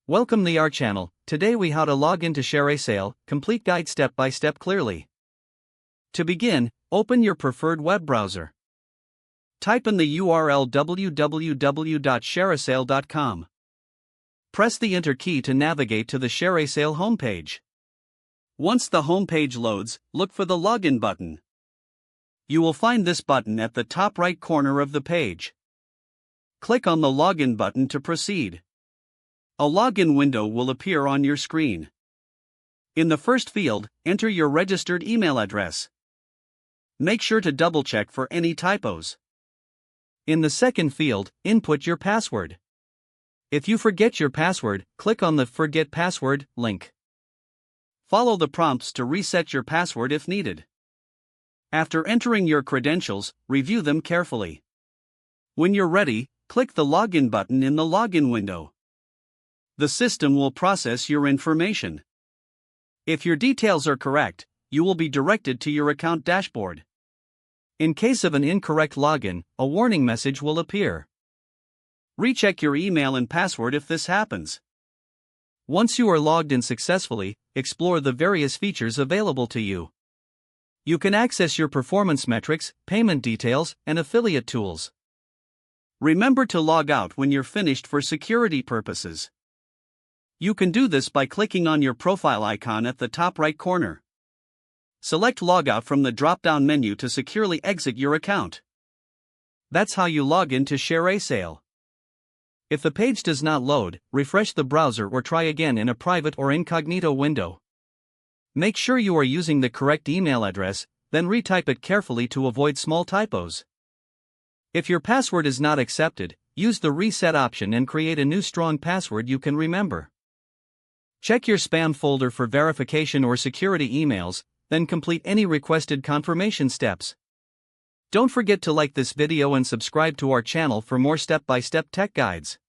Welcome to our channel. Today we how to log into ShareASale, complete guide step by step clearly. To begin, open your preferred web browser. Type in the URL www.shareasale.com. Press the Enter key to navigate to the ShareASale homepage. Once the homepage loads, look for the Login button. You will find this button at the top right corner of the page. Click on the Login button to proceed. A login window will appear on your screen. In the first field, enter your registered email address. Make sure to double-check for any typos. In the second field, input your password. If you forget your password, click on the Forget Password link. Follow the prompts to reset your password if needed. After entering your credentials, review them carefully. When you're ready, click the Login button in the login window. The system will process your information. If your details are correct, you will be directed to your account dashboard. In case of an incorrect login, a warning message will appear. Recheck your email and password if this happens. Once you are logged in successfully, explore the various features available to you. You can access your performance metrics, payment details, and affiliate tools. Remember to log out when you're finished for security purposes. You can do this by clicking on your profile icon at the top right corner. Select Logout from the drop-down menu to securely exit your account. That's how you log into ShareASale. If the page does not load, refresh the browser or try again in a private or incognito window. Make sure you are using the correct email address, then retype it carefully to avoid small typos. If your password is not accepted, use the reset option and create a new strong password you can remember. Check your spam folder for verification or security emails, then complete any requested confirmation steps. Don't forget to like this video and subscribe to our channel for more step-by-step tech guides.